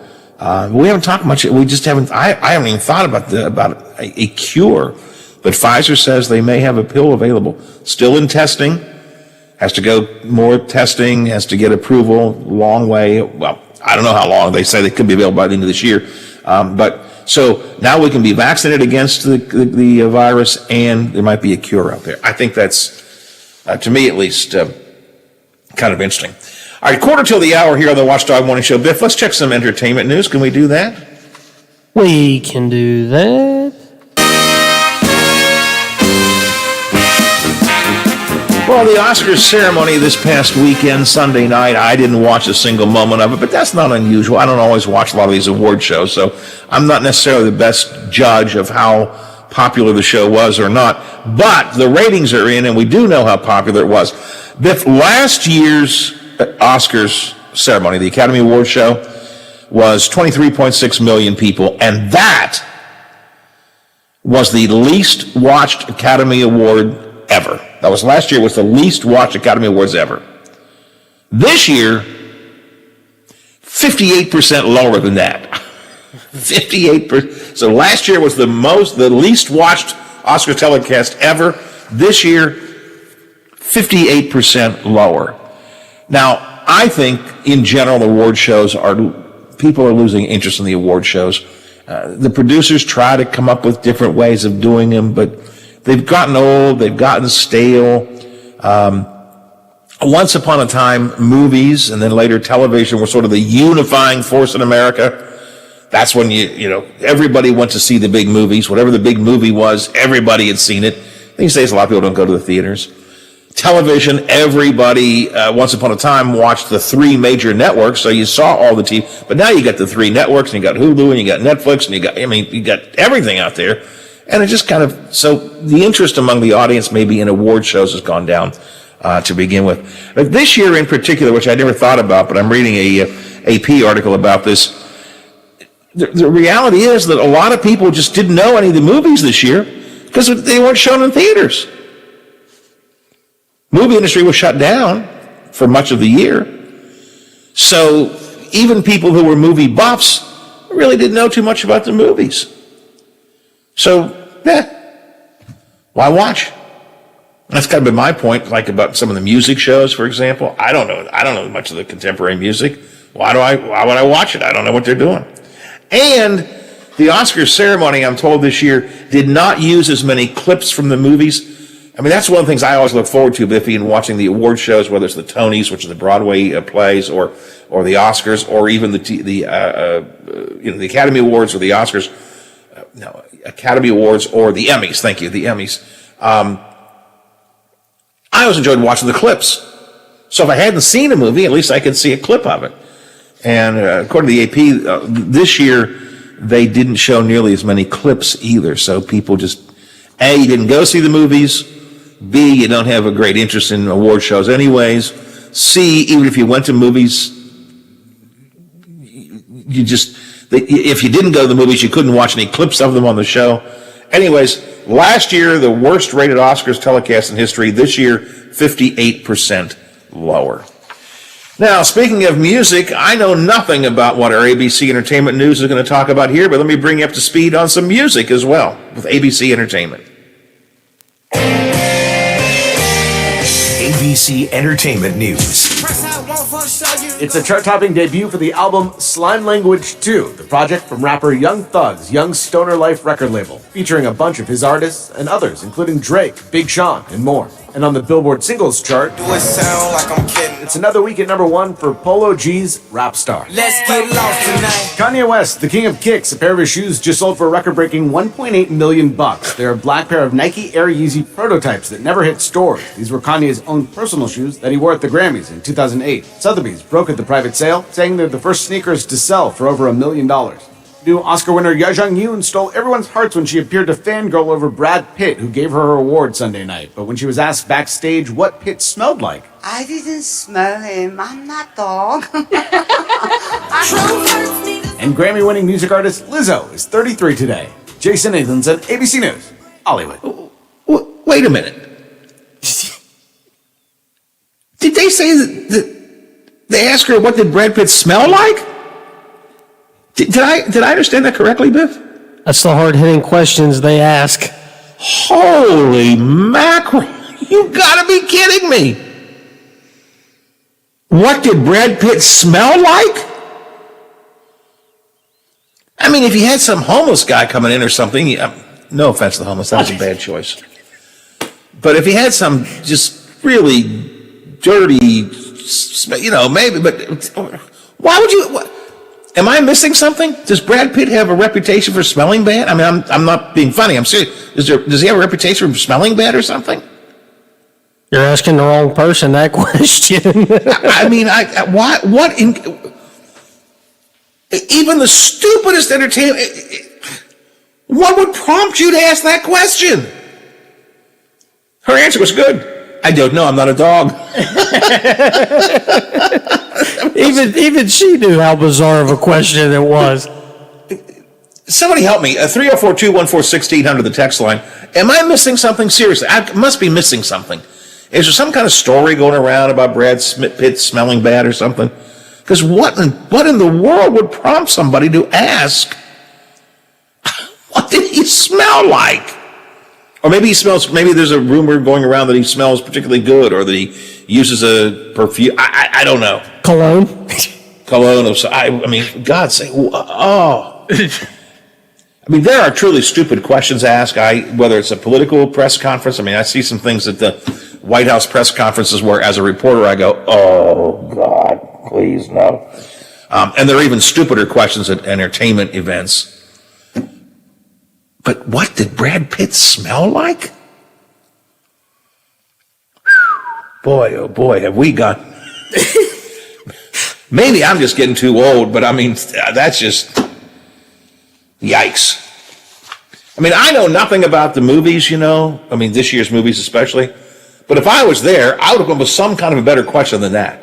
We haven't talked much. We just haven't. I haven't even thought about a cure. But Pfizer says they may have a pill available. Still in testing. Has to go more testing. Has to get approval. Long way. Well, I don't know how long. They say they could be available by the end of this year. But so now we can be vaccinated against the virus, and there might be a cure out there. I think that's, to me at least, kind of interesting. All right, 1:45 here on the Watchdog Morning Show. Biff, let's check some entertainment news. Can we do that? We can do that. Well, the Oscars ceremony this past weekend, Sunday night, I didn't watch a single moment of it, but that's not unusual. I don't always watch a lot of these award shows, so I'm not necessarily the best judge of how popular the show was or not, but the ratings are in, and we do know how popular it was. Biff, last year's Oscars ceremony, the Academy Awards show, was 23.6 million people, and that was the least watched Academy Award ever. That was last year, was the least watched Academy Awards ever. This year, 58% lower than that. 58%. So last year was the least watched Oscar telecast ever. This year, 58% lower. Now, I think in general, award shows people are losing interest in the award shows. The producers try to come up with different ways of doing them, but they've gotten old, they've gotten stale. Once upon a time, movies and then later television were sort of the unifying force in America. That's when everybody went to see the big movies. Whatever the big movie was, everybody had seen it. These days, a lot of people don't go to the theaters. Television, everybody, once upon a time, watched the three major networks, so you saw all the TV. But now you got the three networks, and you got Hulu, and you got Netflix, and you got everything out there. And it just so the interest among the audience maybe in award shows has gone down to begin with. But this year in particular, which I never thought about, but I'm reading a AP article about this, the reality is that a lot of people just didn't know any of the movies this year because they weren't shown in theaters. Movie industry was shut down for much of the year. So even people who were movie buffs really didn't know too much about the movies. So, why watch? That's kind of been my point, like about some of the music shows, for example. I don't know much of the contemporary music. Why would I watch it? I don't know what they're doing. And the Oscars ceremony, I'm told this year, did not use as many clips from the movies. That's one of the things I always look forward to, Biffy, in watching the award shows, whether it's the Tonys, which are the Broadway plays, or the Oscars, or even the Academy Awards or the Oscars. Academy Awards or the Emmys. Thank you, the Emmys. I always enjoyed watching the clips. So if I hadn't seen a movie, at least I could see a clip of it. And according to the AP, this year they didn't show nearly as many clips either. So people just, A, you didn't go see the movies. B, you don't have a great interest in award shows anyways. C, even if you went to movies, if you didn't go to the movies, you couldn't watch any clips of them on the show. Anyways, last year, the worst rated Oscars telecast in history. This year, 58% lower. Now, speaking of music, I know nothing about what our ABC Entertainment News is going to talk about here, but let me bring you up to speed on some music as well with ABC Entertainment. ABC Entertainment News. It's a chart-topping debut for the album Slime Language 2, the project from rapper Young Thug's Young Stoner Life record label, featuring a bunch of his artists and others, including Drake, Big Sean, and more. And on the Billboard Singles Chart, it's another week at number 1 for Polo G's Rap Star. Let's get lost tonight. Kanye West, the king of kicks, a pair of his shoes just sold for a record-breaking $1.8 million. They're a black pair of Nike Air Yeezy prototypes that never hit stores. These were Kanye's own personal shoes that he wore at the Grammys in 2008. Sotheby's broke at the private sale, saying they're the first sneakers to sell for over $1 million. New Oscar winner Ya Jung-yoon stole everyone's hearts when she appeared to fangirl over Brad Pitt, who gave her award Sunday night. But when she was asked backstage what Pitt smelled like, I didn't smell him. I'm not dog. And Grammy-winning music artist Lizzo is 33 today. Jason Nathanson, ABC News, Hollywood. Wait a minute. Did they say that they asked her what did Brad Pitt smell like? Did I understand that correctly, Biff? That's the hard-hitting questions they ask. Holy mackerel. You gotta be kidding me. What did Brad Pitt smell like? I mean, if you had some homeless guy coming in or something, no offense to the homeless, that was a bad choice. But if you had some just really dirty, maybe, but why would you... Am I missing something? Does Brad Pitt have a reputation for smelling bad? I mean, I'm not being funny. I'm serious. Does he have a reputation for smelling bad or something? You're asking the wrong person that question. I mean, even the stupidest entertainment, what would prompt you to ask that question? Her answer was good. I don't know. I'm not a dog. Even she knew how bizarre of a question it was. Somebody help me. 304-214-1600, the text line. Am I missing something? Seriously, I must be missing something. Is there some kind of story going around about Brad Pitt smelling bad or something? Because what in the world would prompt somebody to ask, what did he smell like? Or maybe maybe there's a rumor going around that he smells particularly good or that he uses a perfume. I don't know. Cologne? Cologne. I mean, God's sake. Oh. I mean, there are truly stupid questions asked. Whether it's a political press conference. I mean, I see some things at the White House press conferences where, as a reporter, I go, oh, God, please, no. And there are even stupider questions at entertainment events. But what did Brad Pitt smell like? Boy, oh boy, have we got... Maybe I'm just getting too old, but I mean, that's just... Yikes. I mean, I know nothing about the movies, I mean, this year's movies especially. But if I was there, I would have come up with some kind of a better question than that.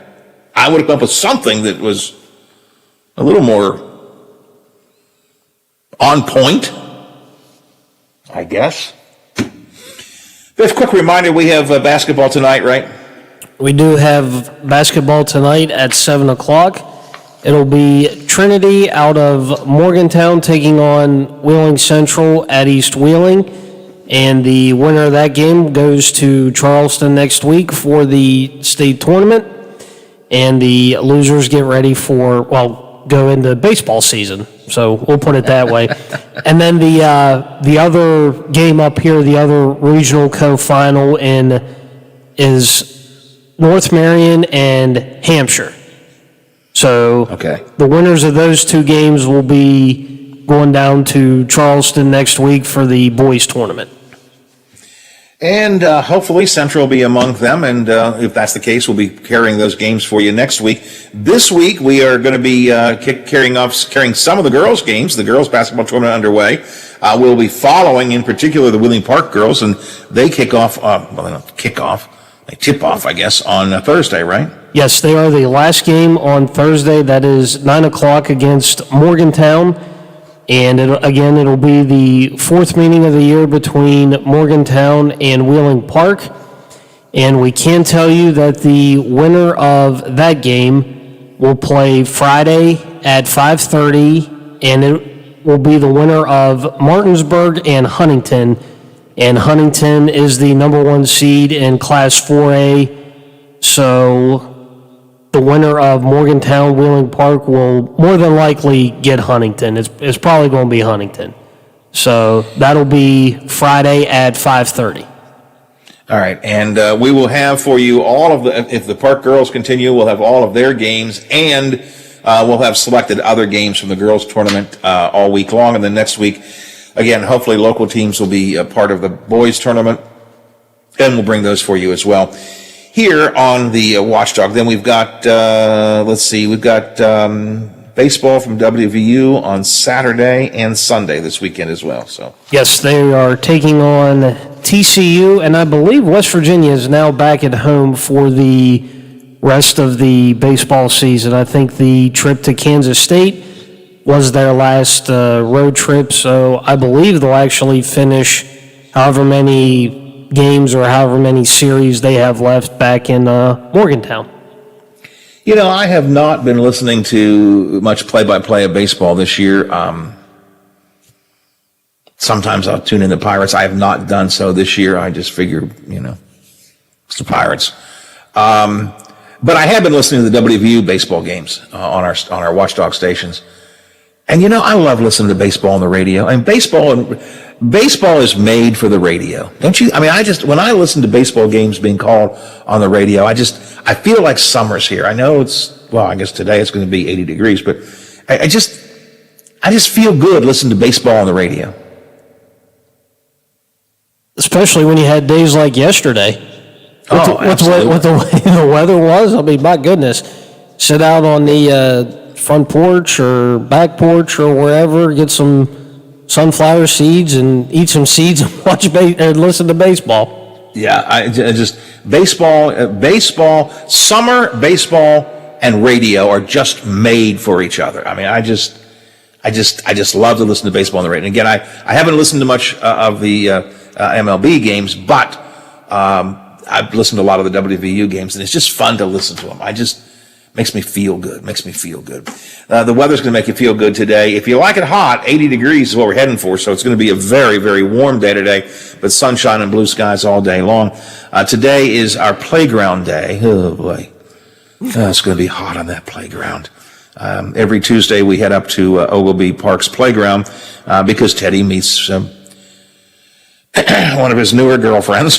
I would have come up with something that was a little more on point, I guess. Just a quick reminder, we have basketball tonight, right? We do have basketball tonight at 7 o'clock. It'll be Trinity out of Morgantown taking on Wheeling Central at East Wheeling. And the winner of that game goes to Charleston next week for the state tournament. And the losers get ready go into baseball season. So we'll put it that way. And then the other game up here, the other regional co-final is North Marion and Hampshire. So the winners of those two games will be going down to Charleston next week for the boys tournament. And hopefully Central will be among them. And if that's the case, we'll be carrying those games for you next week. This week, we are going to be carrying some of the girls' games, the girls' basketball tournament underway. We'll be following, in particular, the Wheeling Park girls, and they kick off, they tip off, I guess, on Thursday, right? Yes, they are the last game on Thursday. That is 9 o'clock against Morgantown. And it'll be the fourth meeting of the year between Morgantown and Wheeling Park. And we can tell you that the winner of that game will play Friday at 5:30, and it will be the winner of Martinsburg and Huntington. And Huntington is the number 1 seed in Class 4A. So the winner of Morgantown Wheeling Park will more than likely get Huntington. It's probably going to be Huntington. So that'll be Friday at 5:30. All right, and we will have for you all of if the Park girls continue, we'll have all of their games, and we'll have selected other games from the girls tournament all week long. And then next week, again, hopefully local teams will be a part of the boys tournament, and we'll bring those for you as well here on the Watchdog. Then we've got, we've got baseball from WVU on Saturday and Sunday this weekend as well. So yes, they are taking on TCU, and I believe West Virginia is now back at home for the rest of the baseball season. I think the trip to Kansas State was their last road trip, so I believe they'll actually finish however many games or however many series they have left back in Morgantown. You know, I have not been listening to much play-by-play of baseball this year. Sometimes I'll tune in the Pirates. I have not done so this year. I just figure, it's the Pirates. But I have been listening to the WVU baseball games on our Watchdog stations. And I love listening to baseball on the radio. And baseball is made for the radio. Don't you? I mean, when I listen to baseball games being called on the radio, I feel like summer's here. I know I guess today it's going to be 80 degrees, but I just feel good listening to baseball on the radio. Especially when you had days like yesterday. With the way the weather was, I mean, my goodness. Sit out on the front porch or back porch or wherever, get some sunflower seeds and eat some seeds and and listen to baseball. Yeah, I just baseball, summer baseball and radio are just made for each other. I mean, I just love to listen to baseball on the radio. And again, I haven't listened to much of the MLB games, but I've listened to a lot of the WVU games, and it's just fun to listen to them. Makes me feel good. The weather's going to make you feel good today. If you like it hot, 80 degrees is what we're heading for, so it's going to be a very, very warm day today, but sunshine and blue skies all day long. Today is our playground day. Oh, boy. It's going to be hot on that playground. Every Tuesday we head up to Ogilvy Park's playground because Teddy meets one of his newer girlfriends.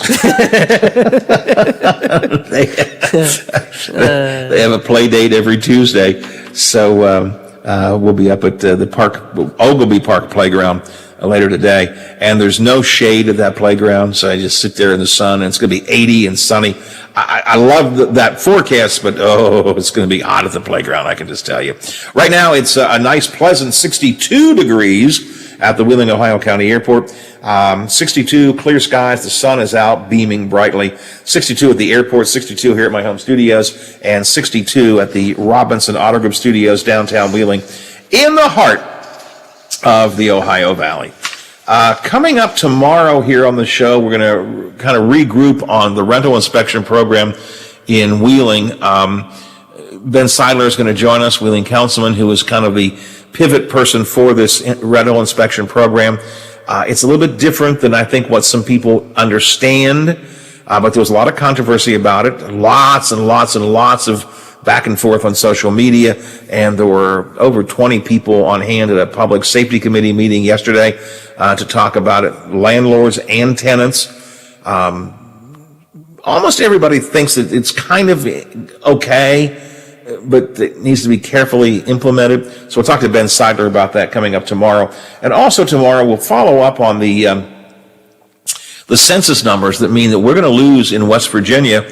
They have a play date every Tuesday. So we'll be up at the Ogilvy Park playground later today. And there's no shade at that playground, so I just sit there in the sun, and it's going to be 80 and sunny. I love that forecast, but it's going to be hot at the playground, I can just tell you. Right now, it's a nice, pleasant 62 degrees at the Wheeling, Ohio County Airport. 62, clear skies, the sun is out, beaming brightly. 62 at the airport, 62 here at my home studios, and 62 at the Robinson Auto Group Studios, downtown Wheeling, in the heart of the Ohio Valley. Coming up tomorrow here on the show, we're going to kind of regroup on the rental inspection program in Wheeling. Ben Seidler is going to join us, Wheeling Councilman, who is kind of the pivot person for this rental inspection program. It's a little bit different than I think what some people understand, but there was a lot of controversy about it. Lots and lots and lots of back and forth on social media, and there were over 20 people on hand at a public safety committee meeting yesterday to talk about it, landlords and tenants. Almost everybody thinks that it's kind of okay, but it needs to be carefully implemented. So we'll talk to Ben Seidler about that coming up tomorrow. And also tomorrow we'll follow up on the the census numbers that mean that we're going to lose in West Virginia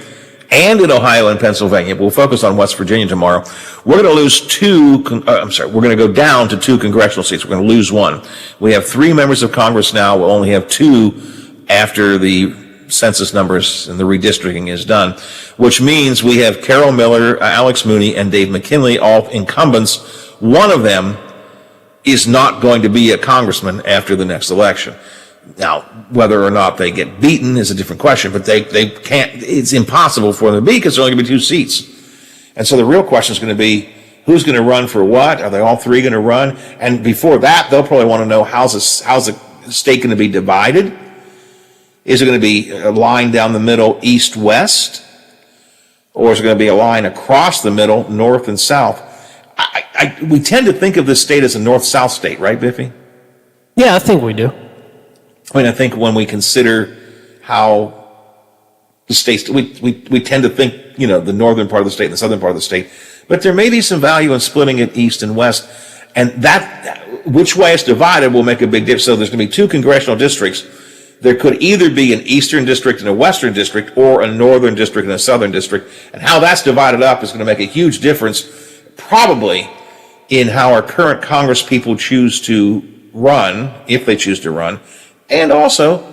and in Ohio and Pennsylvania. We'll focus on West Virginia tomorrow. We're going to lose we're going to go down to 2 congressional seats. We're going to lose 1. We have 3 members of Congress now. We'll only have 2 after the census numbers and the redistricting is done, which means we have Carol Miller, Alex Mooney, and Dave McKinley, all incumbents. One of them is not going to be a congressman after the next election. Now, whether or not they get beaten is a different question, but they can't, it's impossible for them to be because there's only going to be 2 seats. And so the real question is going to be, who's going to run for what? Are they all 3 going to run? And before that, they'll probably want to know how's the state going to be divided? Is it going to be a line down the middle, east-west? Or is it going to be a line across the middle, north and south? We tend to think of this state as a north-south state, right, Biffy? Yeah, I think we do. I mean, I think when we consider how the states, we tend to think, the northern part of the state and the southern part of the state. But there may be some value in splitting it east and west. And that, which way it's divided will make a big difference. So there's going to be 2 congressional districts. There could either be an eastern district and a western district, or a northern district and a southern district. And how that's divided up is going to make a huge difference, probably, in how our current Congress people choose to run, if they choose to run, and also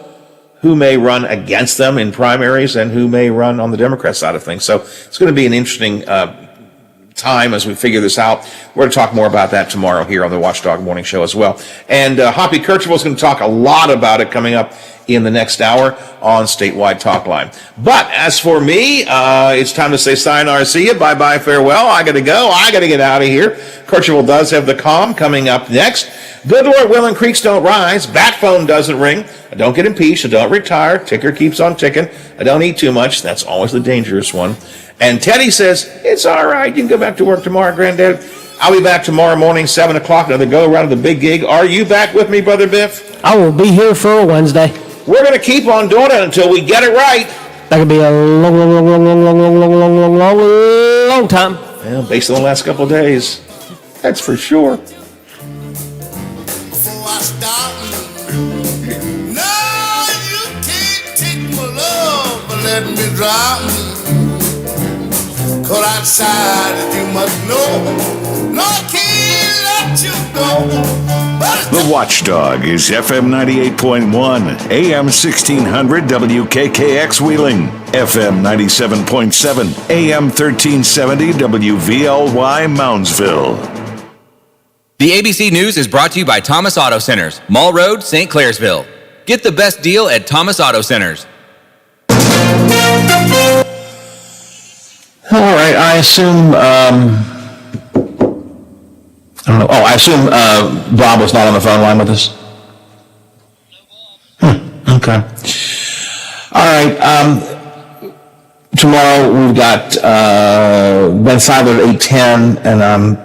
who may run against them in primaries and who may run on the Democrat side of things. So it's going to be an interesting time as we figure this out. We're going to talk more about that tomorrow here on the Watchdog Morning Show as well. And Hoppy Kercheval is going to talk a lot about it coming up in the next hour on Statewide Talk Line. But as for me, it's time to say sayonara, see you, bye-bye, farewell. I got to go. I got to get out of here. Kercheval does have the calm coming up next. Good Lord willing, creeks don't rise. Bat phone doesn't ring. I don't get impeached. I don't retire. Ticker keeps on ticking. I don't eat too much. That's always the dangerous one. And Teddy says, it's all right. You can go back to work tomorrow, Granddad. I'll be back tomorrow morning, 7 o'clock, another go around to the big gig. Are you back with me, Brother Biff? I will be here for a Wednesday. We're going to keep on doing it until we get it right. That could be a long time. Well, based on the last couple of days, that's for sure. Let me drop me. Cause outside, as you must know, no, I can't let you go. The Watchdog is FM 98.1, AM 1600 WKKX Wheeling, FM 97.7, AM 1370 WVLY Moundsville. The ABC News is brought to you by Thomas Auto Centers, Mall Road, St. Clairsville. Get the best deal at Thomas Auto Centers. All right, I assume, I don't know. Oh, I assume Bob was not on the phone line with us? Okay. All right, tomorrow we've got Ben Seiler at 8:10, and I'm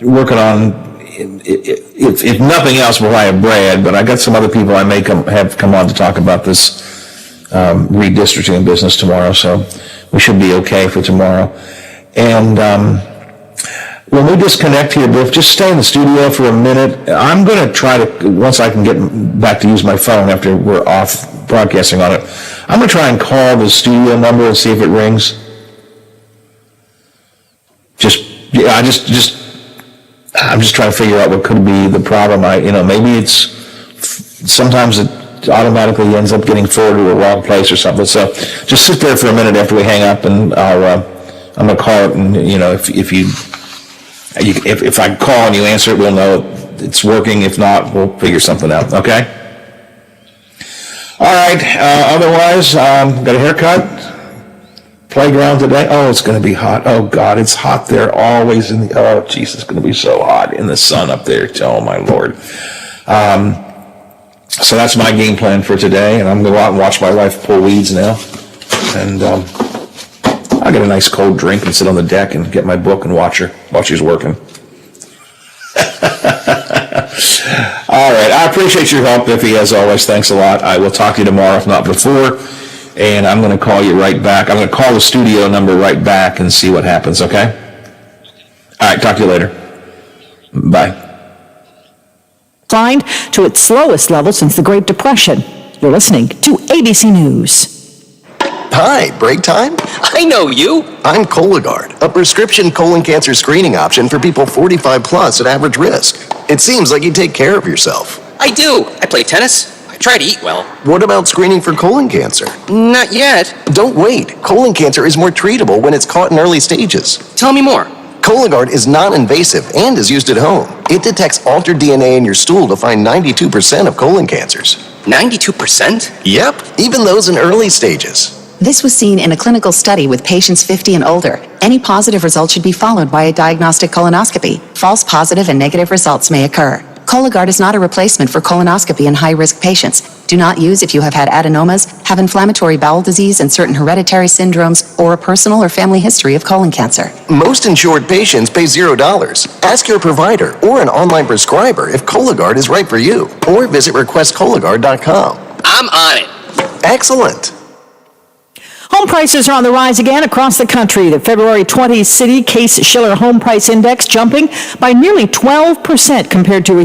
working on, if nothing else, we'll have Brad, but I got some other people I may have come on to talk about this redistricting business tomorrow, so we should be okay for tomorrow. And when we disconnect here, Biff, just stay in the studio for a minute. I'm going to try to, once I can get back to use my phone after we're off broadcasting on it, I'm going to try and call the studio number and see if it rings. I'm just trying to figure out what could be the problem. Maybe it's, sometimes it automatically ends up getting forwarded to the wrong place or something. So just sit there for a minute after we hang up, and I'm gonna call it. And if I call and you answer it, we'll know it's working. If not, we'll figure something out. Okay. All right. Otherwise, got a haircut. Playground today. Oh, it's gonna be hot. Oh God, it's hot there always. Oh, jeez, it's gonna be so hot in the sun up there. Oh my Lord. So that's my game plan for today, and I'm going to go out and watch my wife pull weeds now. And I'll get a nice cold drink and sit on the deck and get my book and watch her while she's working. All right, I appreciate your help, Biffy, as always. Thanks a lot. I will talk to you tomorrow, if not before, and I'm going to call you right back. I'm going to call the studio number right back and see what happens, okay? All right, talk to you later. Bye. Declined to its slowest level since the Great Depression. You're listening to ABC News. Hi, break time? I know you. I'm Cologuard, a prescription colon cancer screening option for people 45 plus at average risk. It seems like you take care of yourself. I do. I play tennis. I try to eat well. What about screening for colon cancer? Not yet. Don't wait. Colon cancer is more treatable when it's caught in early stages. Tell me more. Cologuard is non-invasive and is used at home. It detects altered DNA in your stool to find 92% of colon cancers. 92%? Yep, even those in early stages. This was seen in a clinical study with patients 50 and older. Any positive result should be followed by a diagnostic colonoscopy. False positive and negative results may occur. Cologuard is not a replacement for colonoscopy in high-risk patients. Do not use if you have had adenomas, have inflammatory bowel disease and certain hereditary syndromes, or a personal or family history of colon cancer. Most insured patients pay $0. Ask your provider or an online prescriber if Cologuard is right for you, or visit requestcologuard.com. I'm on it. Excellent. Home prices are on the rise again across the country. The February 20 City Case-Shiller Home Price Index jumping by nearly 12% compared to a